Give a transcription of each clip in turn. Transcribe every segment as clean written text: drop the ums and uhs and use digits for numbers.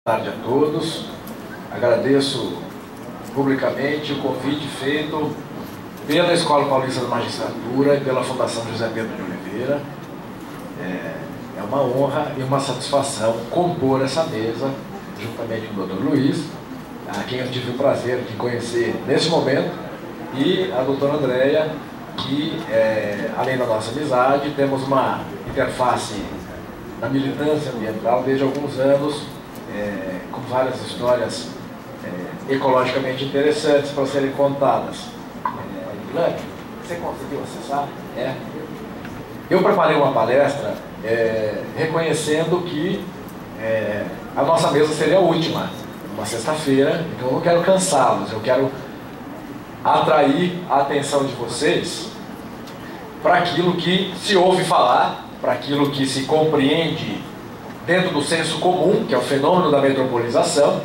Boa tarde a todos. Agradeço publicamente o convite feito pela Escola Paulista da Magistratura e pela Fundação José Pedro de Oliveira. É uma honra e uma satisfação compor essa mesa, juntamente com o Dr. Luiz, a quem eu tive o prazer de conhecer nesse momento, e a doutora Andréia, que, além da nossa amizade, temos uma interface na militância ambiental desde alguns anos, com várias histórias ecologicamente interessantes para serem contadas. Guilherme, você conseguiu acessar? Eu preparei uma palestra reconhecendo que a nossa mesa seria a última, uma sexta-feira, então eu não quero cansá-los, eu quero atrair a atenção de vocês para aquilo que se ouve falar, para aquilo que se compreende dentro do senso comum, que é o fenômeno da metropolização,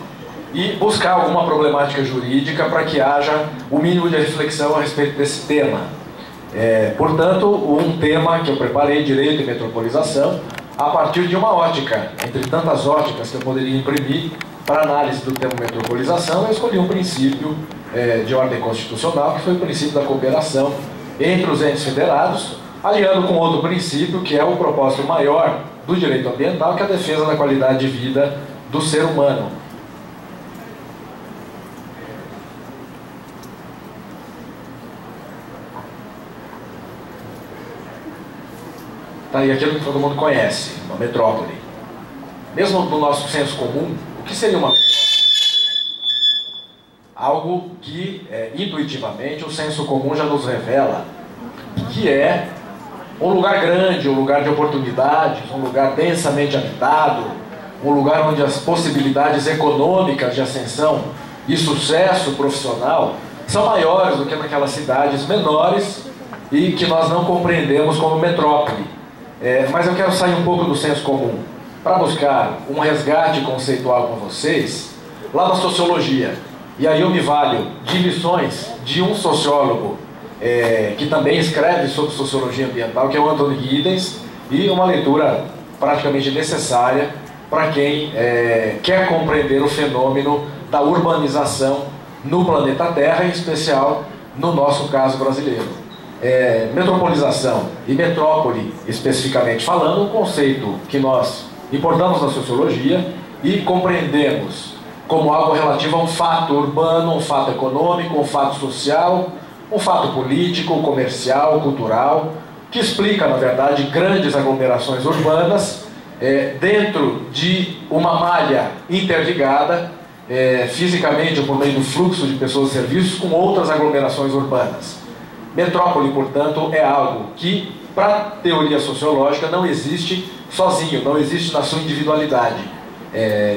e buscar alguma problemática jurídica para que haja o mínimo de reflexão a respeito desse tema. Portanto, um tema que eu preparei, direito e metropolização, a partir de uma ótica, entre tantas óticas que eu poderia imprimir para análise do tema metropolização, eu escolhi um princípio de ordem constitucional, que foi o princípio da cooperação entre os entes federados, aliando com outro princípio, que é o propósito maior do direito ambiental, que é a defesa da qualidade de vida do ser humano. Tá aí aquilo que todo mundo conhece, uma metrópole. Mesmo no nosso senso comum, o que seria uma metrópole? Algo que, intuitivamente, o senso comum já nos revela que é um lugar grande, um lugar de oportunidades, um lugar densamente habitado, um lugar onde as possibilidades econômicas de ascensão e sucesso profissional são maiores do que naquelas cidades menores e que nós não compreendemos como metrópole. Mas eu quero sair um pouco do senso comum para buscar um resgate conceitual com vocês lá na sociologia. E aí eu me valho de lições de um sociólogo que também escreve sobre sociologia ambiental, que é o Anthony Giddens, e uma leitura praticamente necessária para quem quer compreender o fenômeno da urbanização no planeta Terra, em especial no nosso caso brasileiro. Metropolização e metrópole, especificamente falando, um conceito que nós importamos na sociologia e compreendemos como algo relativo a um fato urbano, um fato econômico, um fato social, um fato político, comercial, cultural, que explica, na verdade, grandes aglomerações urbanas dentro de uma malha interligada, fisicamente ou por meio do fluxo de pessoas e serviços, com outras aglomerações urbanas. Metrópole, portanto, é algo que, para a teoria sociológica, não existe sozinho, não existe na sua individualidade.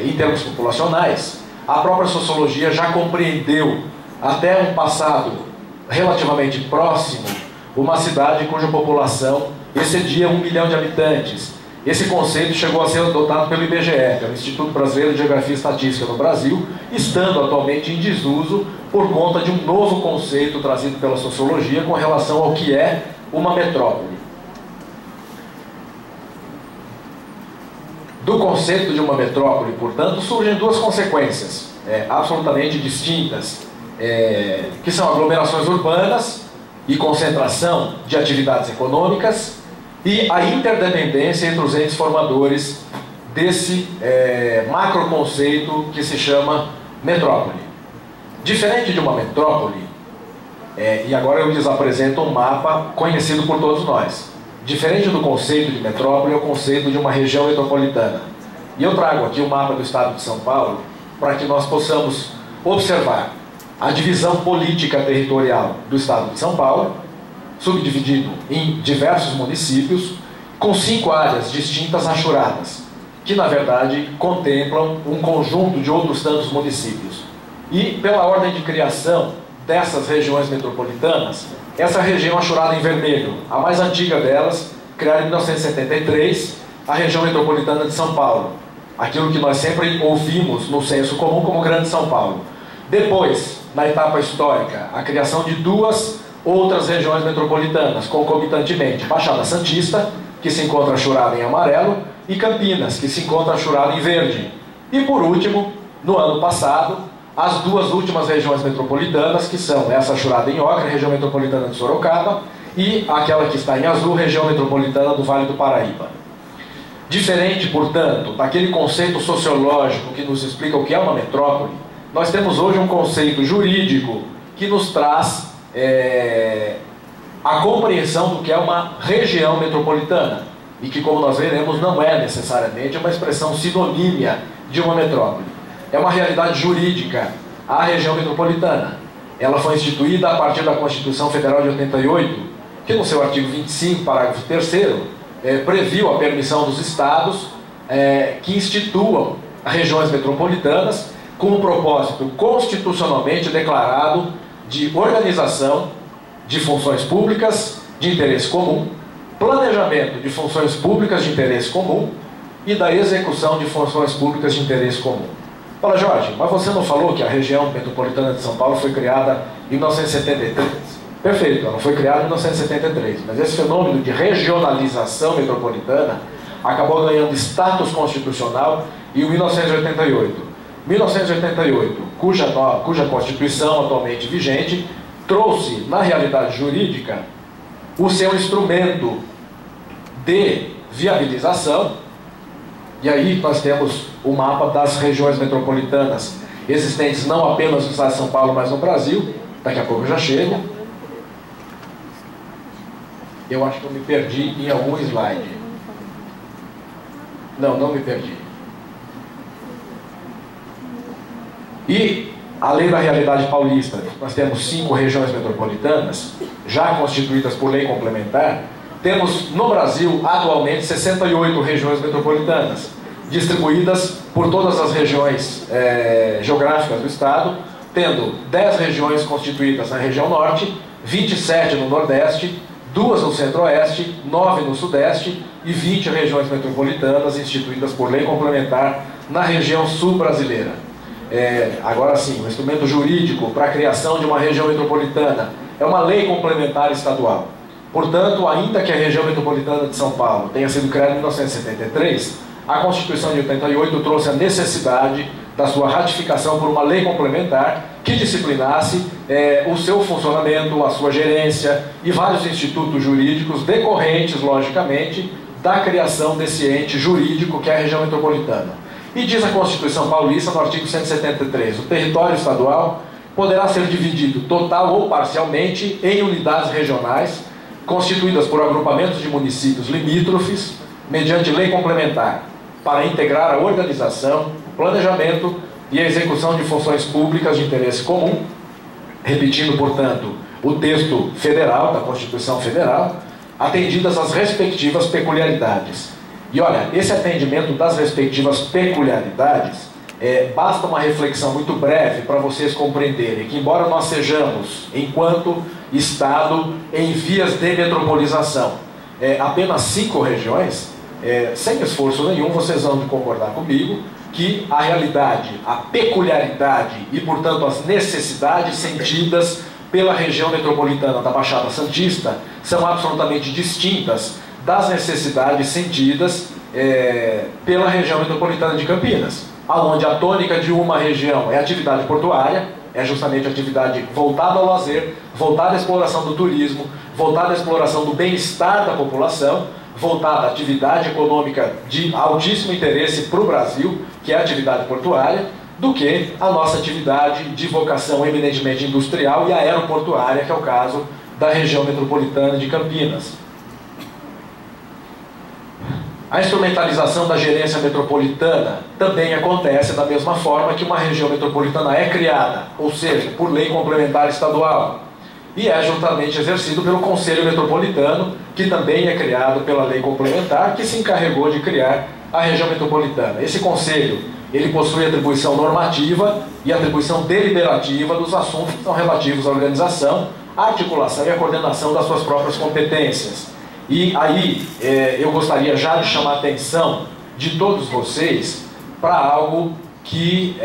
Em termos populacionais, a própria sociologia já compreendeu, até um passado relativamente próximo, uma cidade cuja população excedia 1 milhão de habitantes. Esse conceito chegou a ser adotado pelo IBGE, pelo Instituto Brasileiro de Geografia e Estatística no Brasil, estando atualmente em desuso por conta de um novo conceito trazido pela sociologia com relação ao que é uma metrópole. Do conceito de uma metrópole, portanto, surgem duas consequências absolutamente distintas, que são aglomerações urbanas e concentração de atividades econômicas e a interdependência entre os entes formadores desse macroconceito que se chama metrópole. Diferente de uma metrópole, e agora eu lhes apresento um mapa conhecido por todos nós. Diferente do conceito de metrópole é o conceito de uma região metropolitana. E eu trago aqui o mapa do estado de São Paulo para que nós possamos observar a divisão política territorial do estado de São Paulo, subdividido em diversos municípios, com 5 áreas distintas achuradas, que na verdade contemplam um conjunto de outros tantos municípios. E pela ordem de criação dessas regiões metropolitanas, essa região achurada em vermelho, a mais antiga delas, criada em 1973, a região metropolitana de São Paulo, aquilo que nós sempre ouvimos no senso comum como Grande São Paulo. Depois, na etapa histórica, a criação de 2 outras regiões metropolitanas, concomitantemente, Baixada Santista, que se encontra achurada em amarelo, e Campinas, que se encontra achurada em verde. E por último, no ano passado, as duas últimas regiões metropolitanas, que são essa Churada em Ocra, região metropolitana de Sorocaba, e aquela que está em azul, região metropolitana do Vale do Paraíba. Diferente, portanto, daquele conceito sociológico que nos explica o que é uma metrópole, nós temos hoje um conceito jurídico que nos traz a compreensão do que é uma região metropolitana, e que, como nós veremos, não é necessariamente uma expressão sinonímia de uma metrópole. É uma realidade jurídica, a região metropolitana. Ela foi instituída a partir da Constituição Federal de 88, que no seu artigo 25, parágrafo 3º, previu a permissão dos estados que instituam regiões metropolitanas com o propósito constitucionalmente declarado de organização de funções públicas de interesse comum, planejamento de funções públicas de interesse comum e da execução de funções públicas de interesse comum. Fala, Jorge, mas você não falou que a região metropolitana de São Paulo foi criada em 1973? Perfeito, ela foi criada em 1973, mas esse fenômeno de regionalização metropolitana acabou ganhando status constitucional em 1988. 1988, cuja Constituição atualmente vigente trouxe, na realidade jurídica, o seu instrumento de viabilização, e aí nós temos o mapa das regiões metropolitanas existentes não apenas no estado de São Paulo, mas no Brasil. Daqui a pouco eu já chego. Eu acho que eu me perdi em algum slide. Não me perdi. E, além da realidade paulista, nós temos 5 regiões metropolitanas, já constituídas por lei complementar. Temos no Brasil, atualmente, 68 regiões metropolitanas, distribuídas por todas as regiões geográficas do estado, tendo 10 regiões constituídas na região norte, 27 no nordeste, 2 no centro-oeste, 9 no sudeste e 20 regiões metropolitanas instituídas por lei complementar na região sul brasileira. Agora sim, o instrumento jurídico para a criação de uma região metropolitana é uma lei complementar estadual. Portanto, ainda que a região metropolitana de São Paulo tenha sido criada em 1973, a Constituição de 88 trouxe a necessidade da sua ratificação por uma lei complementar que disciplinasse o seu funcionamento, a sua gerência e vários institutos jurídicos decorrentes, logicamente, da criação desse ente jurídico que é a região metropolitana. E diz a Constituição Paulista, no artigo 173, o território estadual poderá ser dividido total ou parcialmente em unidades regionais, constituídas por agrupamentos de municípios limítrofes, mediante lei complementar, para integrar a organização, o planejamento e a execução de funções públicas de interesse comum, repetindo, portanto, o texto federal, da Constituição Federal, atendidas as respectivas peculiaridades. E olha, esse atendimento das respectivas peculiaridades, basta uma reflexão muito breve para vocês compreenderem que, embora nós sejamos, enquanto Estado, em vias de metropolização, apenas 5 regiões, sem esforço nenhum, vocês vão concordar comigo que a realidade, a peculiaridade e, portanto, as necessidades sentidas pela região metropolitana da Baixada Santista são absolutamente distintas das necessidades sentidas pela região metropolitana de Campinas, onde a tônica de uma região é a atividade portuária, é justamente a atividade voltada ao lazer, voltada à exploração do turismo, voltada à exploração do bem-estar da população, voltada à atividade econômica de altíssimo interesse para o Brasil, que é a atividade portuária, do que a nossa atividade de vocação eminentemente industrial e aeroportuária, que é o caso da região metropolitana de Campinas. A instrumentalização da gerência metropolitana também acontece da mesma forma que uma região metropolitana é criada, ou seja, por lei complementar estadual, e é juntamente exercido pelo Conselho Metropolitano, que também é criado pela lei complementar, que se encarregou de criar a região metropolitana. Esse Conselho, ele possui atribuição normativa e atribuição deliberativa dos assuntos que são relativos à organização, à articulação e à coordenação das suas próprias competências. E aí, eu gostaria já de chamar a atenção de todos vocês para algo que,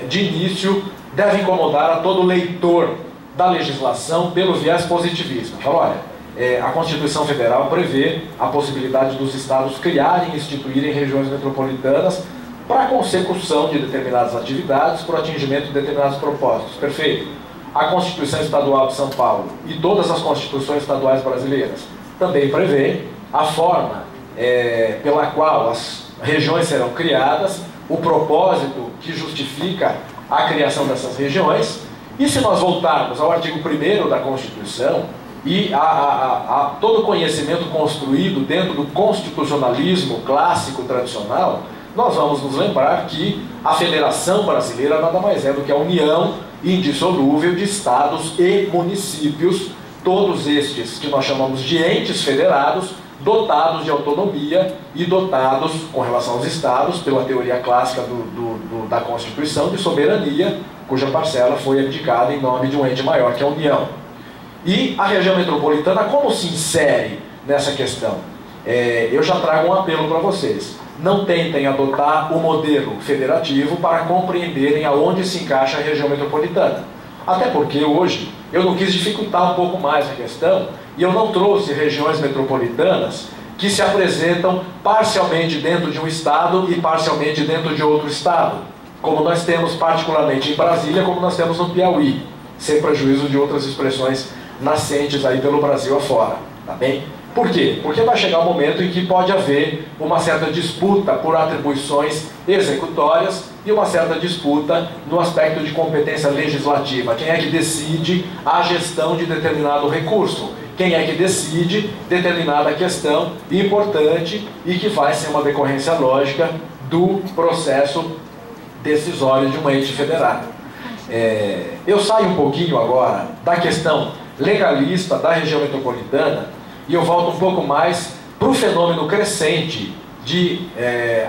de início, deve incomodar a todo leitor da legislação pelo viés positivista. Fala, olha, a Constituição Federal prevê a possibilidade dos estados criarem e instituírem regiões metropolitanas para a consecução de determinadas atividades, para o atingimento de determinados propósitos. Perfeito? A Constituição Estadual de São Paulo e todas as constituições estaduais brasileiras também prevê a forma pela qual as regiões serão criadas, o propósito que justifica a criação dessas regiões. E se nós voltarmos ao artigo 1º da Constituição e a todo o conhecimento construído dentro do constitucionalismo clássico tradicional, nós vamos nos lembrar que a Federação Brasileira nada mais é do que a união indissolúvel de estados e municípios, todos estes que nós chamamos de entes federados, dotados de autonomia e dotados, com relação aos estados, pela teoria clássica da Constituição, de soberania, cuja parcela foi abdicada em nome de um ente maior, que é a União. E a região metropolitana, como se insere nessa questão? Eu já trago um apelo para vocês. Não tentem adotar o modelo federativo para compreenderem aonde se encaixa a região metropolitana. Até porque hoje eu não quis dificultar um pouco mais a questão e eu não trouxe regiões metropolitanas que se apresentam parcialmente dentro de um estado e parcialmente dentro de outro estado, como nós temos particularmente em Brasília, como nós temos no Piauí, sem prejuízo de outras expressões nascentes aí pelo Brasil afora, tá bem? Por quê? Porque vai chegar um momento em que pode haver uma certa disputa por atribuições executórias e uma certa disputa no aspecto de competência legislativa. Quem é que decide a gestão de determinado recurso? Quem é que decide determinada questão importante e que vai ser uma decorrência lógica do processo decisório de um ente federado? Eu saio um pouquinho agora da questão legalista da região metropolitana e eu volto um pouco mais para o fenômeno crescente de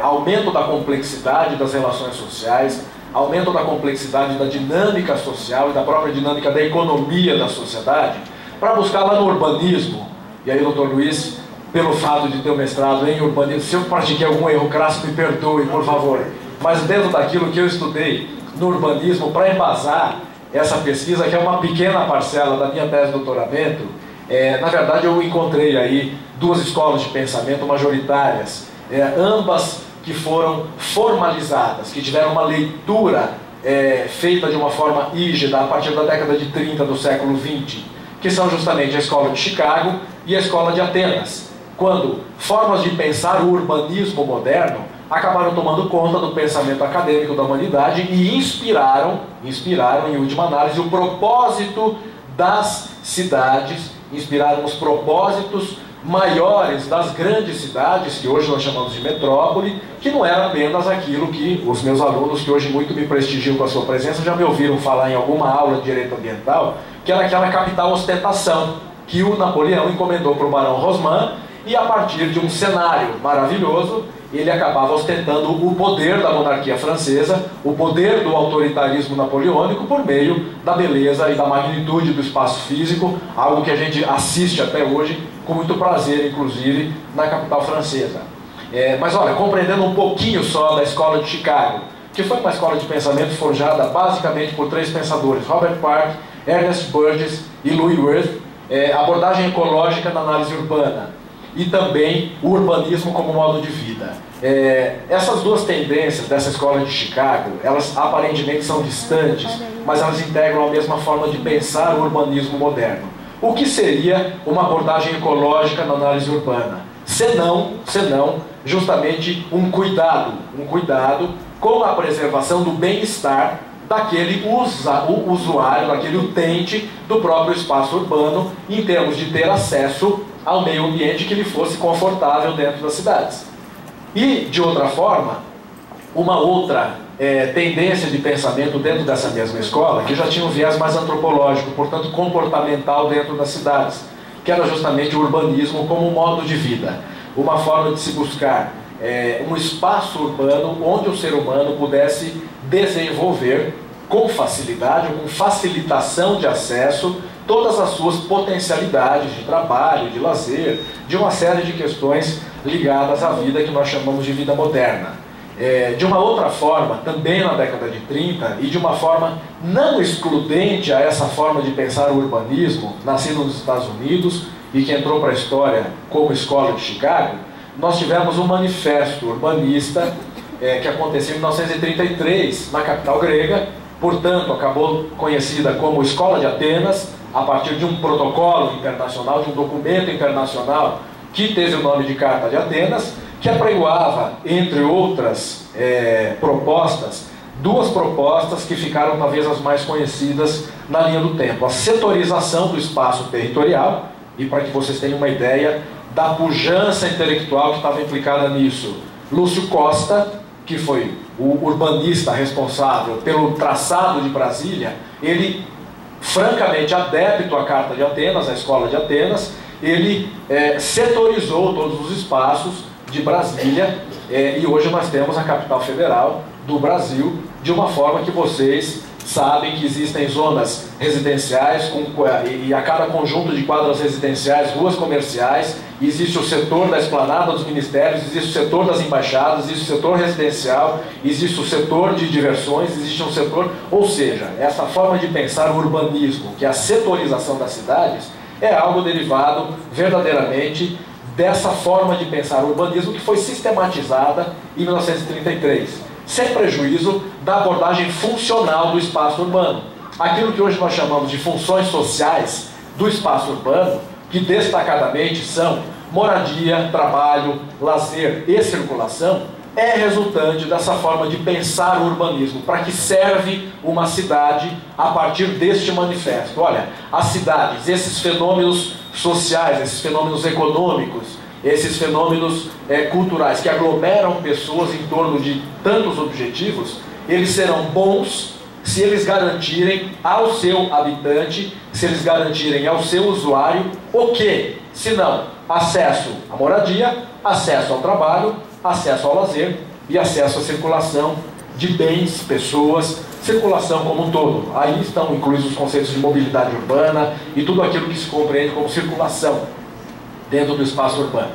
aumento da complexidade das relações sociais, aumento da complexidade da dinâmica social e da própria dinâmica da economia da sociedade, para buscar lá no urbanismo. E aí, doutor Luiz, pelo fato de ter um mestrado em urbanismo, se eu pratiquei algum erro crasso, me perdoe, por favor, mas dentro daquilo que eu estudei no urbanismo, para embasar essa pesquisa, que é uma pequena parcela da minha tese de doutoramento, na verdade eu encontrei aí duas escolas de pensamento majoritárias, ambas que foram formalizadas, que tiveram uma leitura feita de uma forma rígida a partir da década de 30 do século XX, que são justamente a escola de Chicago e a escola de Atenas, quando formas de pensar o urbanismo moderno acabaram tomando conta do pensamento acadêmico da humanidade e inspiraram, em última análise, o propósito das cidades, inspiraram os propósitos maiores das grandes cidades, que hoje nós chamamos de metrópole, que não era apenas aquilo que os meus alunos, que hoje muito me prestigiam com a sua presença, já me ouviram falar em alguma aula de direito ambiental, que era aquela capital ostentação, que o Napoleão encomendou para o Barão Rosman, e a partir de um cenário maravilhoso, ele acabava ostentando o poder da monarquia francesa, o poder do autoritarismo napoleônico por meio da beleza e da magnitude do espaço físico, algo que a gente assiste até hoje com muito prazer, inclusive, na capital francesa. Mas olha, compreendendo um pouquinho só da escola de Chicago, que foi uma escola de pensamento forjada basicamente por três pensadores, Robert Park, Ernest Burgess e Louis Wirth, abordagem ecológica na análise urbana, e também o urbanismo como modo de vida. Essas duas tendências dessa escola de Chicago, elas aparentemente são distantes, mas elas integram a mesma forma de pensar o urbanismo moderno. O que seria uma abordagem ecológica na análise urbana? Senão justamente um cuidado com a preservação do bem-estar daquele usuário, daquele utente do próprio espaço urbano, em termos de ter acesso ao meio ambiente que lhe fosse confortável dentro das cidades. E, de outra forma, uma outra tendência de pensamento dentro dessa mesma escola, que já tinha um viés mais antropológico, portanto comportamental dentro das cidades, que era justamente o urbanismo como um modo de vida, uma forma de se buscar um espaço urbano onde o ser humano pudesse desenvolver com facilidade, ou com facilitação de acesso, todas as suas potencialidades de trabalho, de lazer, de uma série de questões ligadas à vida que nós chamamos de vida moderna. De uma outra forma, também na década de 30, e de uma forma não excludente a essa forma de pensar o urbanismo, nascido nos Estados Unidos e que entrou para a história como Escola de Chicago, nós tivemos um manifesto urbanista que aconteceu em 1933 na capital grega, portanto acabou conhecida como Escola de Atenas, a partir de um protocolo internacional, de um documento internacional que teve o nome de Carta de Atenas, que apregoava, entre outras propostas, duas propostas que ficaram talvez as mais conhecidas na linha do tempo: a setorização do espaço territorial, e para que vocês tenham uma ideia da pujança intelectual que estava implicada nisso, Lúcio Costa, que foi o urbanista responsável pelo traçado de Brasília, ele, francamente adepto à Carta de Atenas, à Escola de Atenas, ele setorizou todos os espaços de Brasília, e hoje nós temos a capital federal do Brasil, de uma forma que vocês sabem que existem zonas residenciais e a cada conjunto de quadras residenciais, ruas comerciais, existe o setor da esplanada dos ministérios, existe o setor das embaixadas, existe o setor residencial, existe o setor de diversões, existe um setor... Ou seja, essa forma de pensar o urbanismo, que é a setorização das cidades, é algo derivado verdadeiramente dessa forma de pensar o urbanismo que foi sistematizada em 1933. Sem prejuízo da abordagem funcional do espaço urbano. Aquilo que hoje nós chamamos de funções sociais do espaço urbano, que destacadamente são moradia, trabalho, lazer e circulação, é resultante dessa forma de pensar o urbanismo. Para que serve uma cidade a partir deste manifesto? Olha, as cidades, esses fenômenos sociais, esses fenômenos econômicos, esses fenômenos culturais que aglomeram pessoas em torno de tantos objetivos, eles serão bons se eles garantirem ao seu habitante, se eles garantirem ao seu usuário o quê? Se não, acesso à moradia, acesso ao trabalho, acesso ao lazer e acesso à circulação de bens, pessoas, circulação como um todo. Aí estão incluídos os conceitos de mobilidade urbana e tudo aquilo que se compreende como circulação dentro do espaço urbano.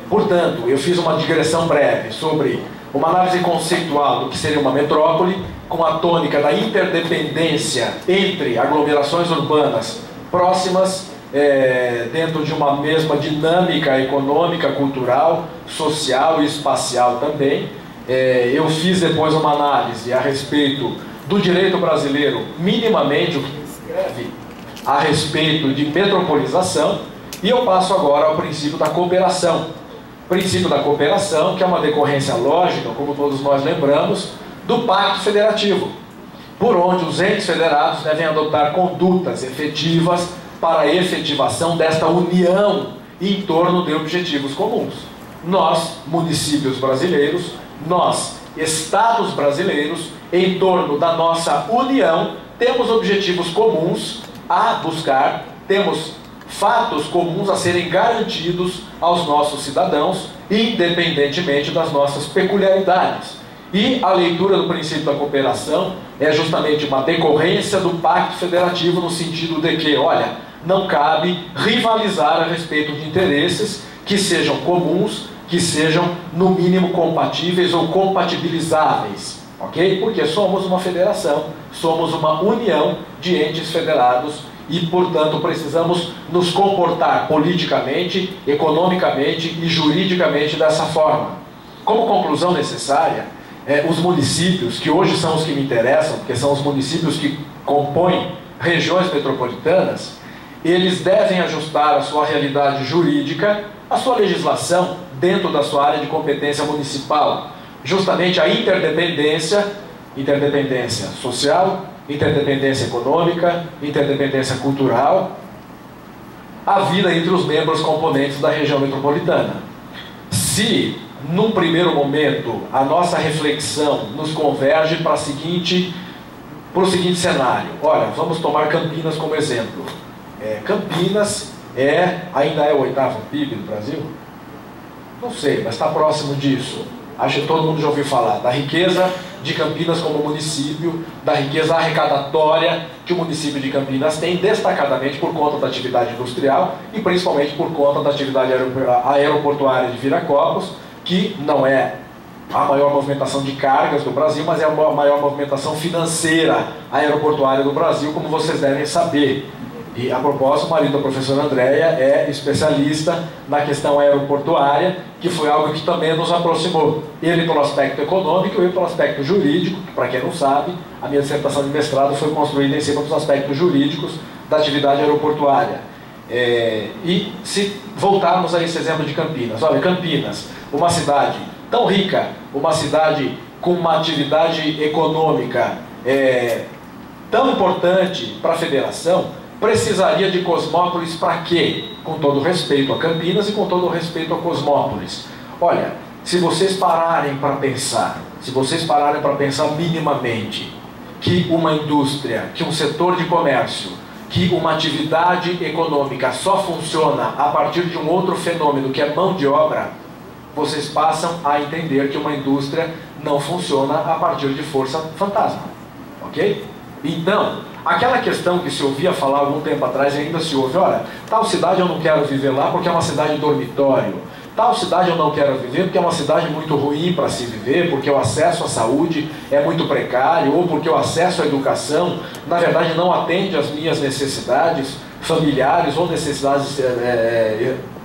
Portanto, eu fiz uma digressão breve sobre uma análise conceitual do que seria uma metrópole, com a tônica da interdependência entre aglomerações urbanas próximas, dentro de uma mesma dinâmica econômica, cultural, social e espacial também. Eu fiz depois uma análise a respeito do direito brasileiro, minimamente o que escreve a respeito de metropolização. E eu passo agora ao princípio da cooperação. Princípio da cooperação, que é uma decorrência lógica, como todos nós lembramos, do Pacto Federativo, por onde os entes federados devem adotar condutas efetivas para a efetivação desta união em torno de objetivos comuns. Nós, municípios brasileiros, nós, estados brasileiros, em torno da nossa união, temos objetivos comuns a buscar, temos fatos comuns a serem garantidos aos nossos cidadãos, independentemente das nossas peculiaridades. E a leitura do princípio da cooperação é justamente uma decorrência do Pacto Federativo, no sentido de que, olha, não cabe rivalizar a respeito de interesses que sejam comuns, que sejam, no mínimo, compatíveis ou compatibilizáveis, ok? Porque somos uma federação, somos uma união de entes federados e, portanto, precisamos nos comportar politicamente, economicamente e juridicamente dessa forma. Como conclusão necessária, os municípios, que hoje são os que me interessam, porque são os municípios que compõem regiões metropolitanas, eles devem ajustar a sua realidade jurídica, a sua legislação dentro da sua área de competência municipal, justamente a interdependência social, interdependência econômica, interdependência cultural, a vida entre os membros componentes da região metropolitana. Se, num primeiro momento, a nossa reflexão nos converge para o seguinte cenário, olha, vamos tomar Campinas como exemplo. Campinas ainda é o 8º PIB do Brasil? Não sei, mas está próximo disso. Acho que todo mundo já ouviu falar da riqueza de Campinas como município, da riqueza arrecadatória que o município de Campinas tem, destacadamente por conta da atividade industrial e principalmente por conta da atividade aeroportuária de Viracopos, que não é a maior movimentação de cargas do Brasil, mas é a maior movimentação financeira aeroportuária do Brasil, como vocês devem saber. E, a propósito, o marido da professora Andréia é especialista na questão aeroportuária que foi algo que também nos aproximou. Ele pelo aspecto econômico e eu pelo aspecto jurídico, que, para quem não sabe, a minha dissertação de mestrado foi construída em cima dos aspectos jurídicos da atividade aeroportuária. E se voltarmos a esse exemplo de Campinas, olha, Campinas, uma cidade tão rica, uma cidade com uma atividade econômica tão importante para a federação, precisaria de Cosmópolis para quê? Com todo respeito a Campinas e com todo respeito a Cosmópolis. Olha, se vocês pararem para pensar, minimamente, que uma indústria, que um setor de comércio, que uma atividade econômica só funciona a partir de um outro fenômeno que é mão de obra, vocês passam a entender que uma indústria não funciona a partir de força fantasma, ok? Então, aquela questão que se ouvia falar algum tempo atrás e ainda se ouve, olha, tal cidade eu não quero viver lá porque é uma cidade dormitório, tal cidade eu não quero viver porque é uma cidade muito ruim para se viver, porque o acesso à saúde é muito precário, ou porque o acesso à educação, na verdade, não atende às minhas necessidades familiares ou necessidades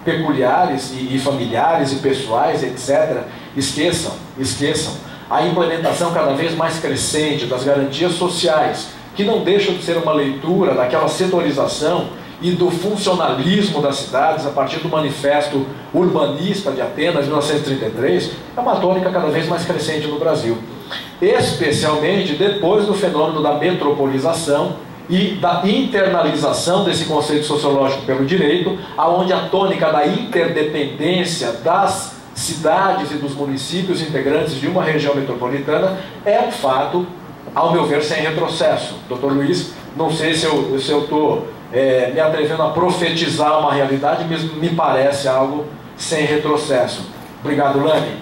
peculiares e familiares e pessoais, etc. Esqueçam. A implementação cada vez mais crescente das garantias sociais, que não deixam de ser uma leitura daquela setorização e do funcionalismo das cidades a partir do Manifesto Urbanista de Atenas, de 1933, é uma tônica cada vez mais crescente no Brasil. Especialmente depois do fenômeno da metropolização e da internalização desse conceito sociológico pelo direito, aonde a tônica da interdependência das cidades e dos municípios integrantes de uma região metropolitana é um fato, ao meu ver, sem retrocesso. Dr. Luiz, não sei se eu estou me atrevendo a profetizar uma realidade, mas me parece algo sem retrocesso. Obrigado, Lani.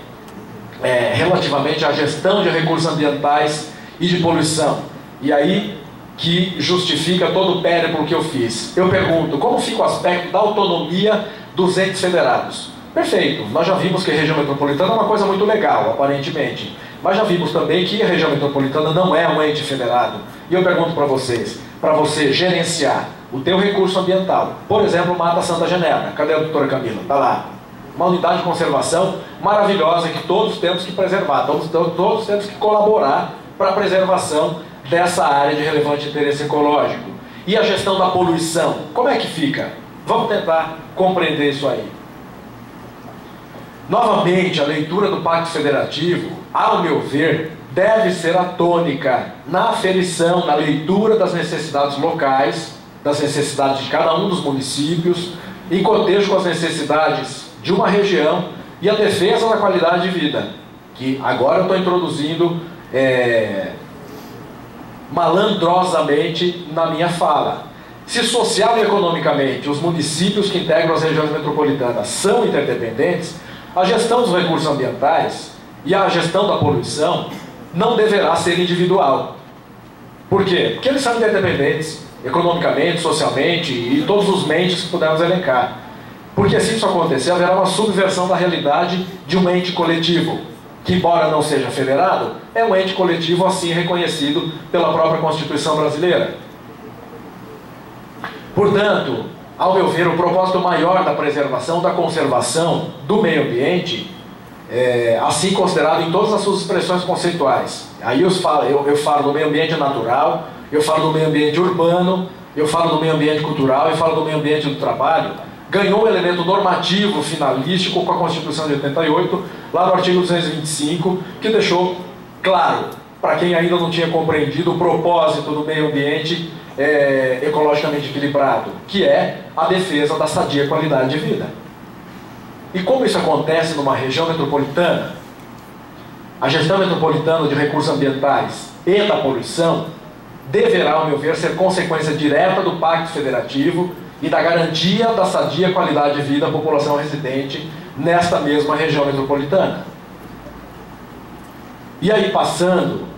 Relativamente à gestão de recursos ambientais e de poluição, e aí que justifica todo o périplo que eu fiz. Eu pergunto, como fica o aspecto da autonomia dos entes federados? Perfeito, nós já vimos que a região metropolitana é uma coisa muito legal, aparentemente. Mas já vimos também que a região metropolitana não é um ente federado. E eu pergunto para vocês, para você gerenciar o teu recurso ambiental, por exemplo, Mata Santa Genebra, cadê a doutora Camila? Está lá. Uma unidade de conservação maravilhosa que todos temos que preservar, todos temos que colaborar para a preservação dessa área de relevante interesse ecológico. E a gestão da poluição, como é que fica? Vamos tentar compreender isso aí. Novamente, a leitura do Pacto Federativo, ao meu ver, deve ser a tônica na aferição, na leitura das necessidades locais, das necessidades de cada um dos municípios, em cotejo com as necessidades de uma região e a defesa da qualidade de vida, que agora eu estou introduzindo malandrosamente na minha fala. Se social e economicamente os municípios que integram as regiões metropolitanas são interdependentes, a gestão dos recursos ambientais e a gestão da poluição não deverá ser individual. Por quê? Porque eles são interdependentes, economicamente, socialmente e todos os mentes que pudermos elencar. Porque se isso acontecer, haverá uma subversão da realidade de um ente coletivo, que embora não seja federado, é um ente coletivo assim reconhecido pela própria Constituição brasileira. Portanto, ao meu ver, o propósito maior da preservação, da conservação do meio ambiente, assim considerado em todas as suas expressões conceituais. Aí eu falo do meio ambiente natural, eu falo do meio ambiente urbano, eu falo do meio ambiente cultural, eu falo do meio ambiente do trabalho, ganhou um elemento normativo finalístico com a Constituição de 88, lá no artigo 225, que deixou claro, para quem ainda não tinha compreendido, o propósito do meio ambiente ecologicamente equilibrado, que é a defesa da sadia qualidade de vida. E como isso acontece numa região metropolitana, a gestão metropolitana de recursos ambientais e da poluição deverá, ao meu ver, ser consequência direta do Pacto Federativo e da garantia da sadia qualidade de vida à população residente nesta mesma região metropolitana. E aí, passando,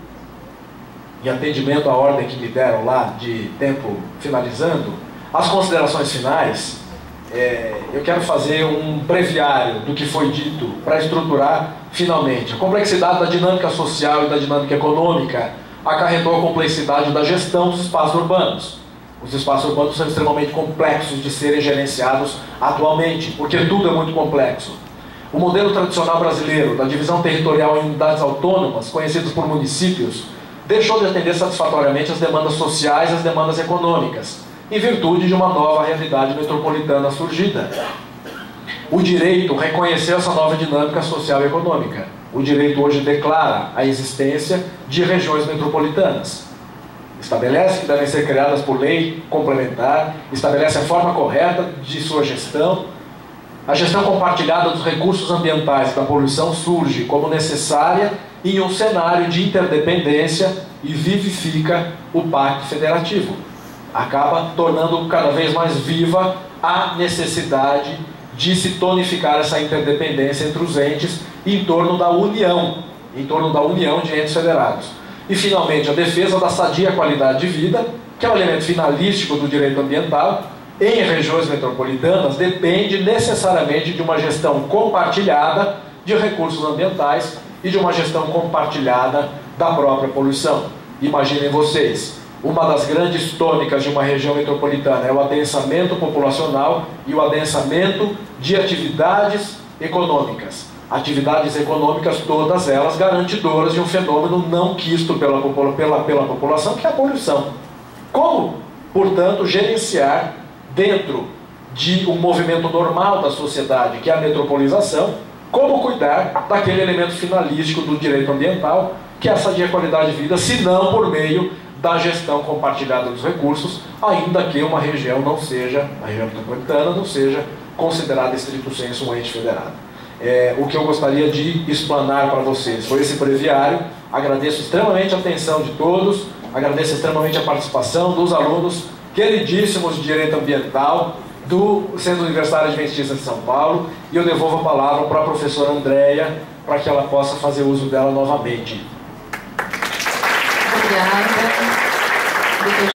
em atendimento à ordem que me deram lá, de tempo finalizando, as considerações finais, eu quero fazer um breviário do que foi dito para estruturar finalmente. A complexidade da dinâmica social e da dinâmica econômica acarretou a complexidade da gestão dos espaços urbanos. Os espaços urbanos são extremamente complexos de serem gerenciados atualmente, porque tudo é muito complexo. O modelo tradicional brasileiro, da divisão territorial em unidades autônomas, conhecidos por municípios, deixou de atender satisfatoriamente as demandas sociais e as demandas econômicas, em virtude de uma nova realidade metropolitana surgida. O direito reconheceu essa nova dinâmica social e econômica. O direito hoje declara a existência de regiões metropolitanas. Estabelece que devem ser criadas por lei complementar, estabelece a forma correta de sua gestão. A gestão compartilhada dos recursos ambientais e da poluição surge como necessária em um cenário de interdependência e vivifica o Pacto Federativo. Acaba tornando cada vez mais viva a necessidade de se tonificar essa interdependência entre os entes em torno da união de entes federados. E, finalmente, a defesa da sadia qualidade de vida, que é o elemento finalístico do direito ambiental, em regiões metropolitanas, depende necessariamente de uma gestão compartilhada de recursos ambientais e de uma gestão compartilhada da própria poluição. Imaginem vocês, uma das grandes tônicas de uma região metropolitana é o adensamento populacional e o adensamento de atividades econômicas. Atividades econômicas, todas elas garantidoras de um fenômeno não quisto pela população, que é a poluição. Como, portanto, gerenciar dentro de um movimento normal da sociedade, que é a metropolização, como cuidar daquele elemento finalístico do direito ambiental, que é a sadia qualidade de vida, se não por meio da gestão compartilhada dos recursos, ainda que uma região não seja, a região metropolitana não seja considerada estrito sensu um ente federado. O que eu gostaria de explanar para vocês foi esse breviário. Agradeço extremamente a atenção de todos, agradeço extremamente a participação dos alunos queridíssimos de Direito Ambiental do Centro Universitário Adventista de São Paulo, e eu devolvo a palavra para a professora Andréia, para que ela possa fazer uso dela novamente. Obrigada.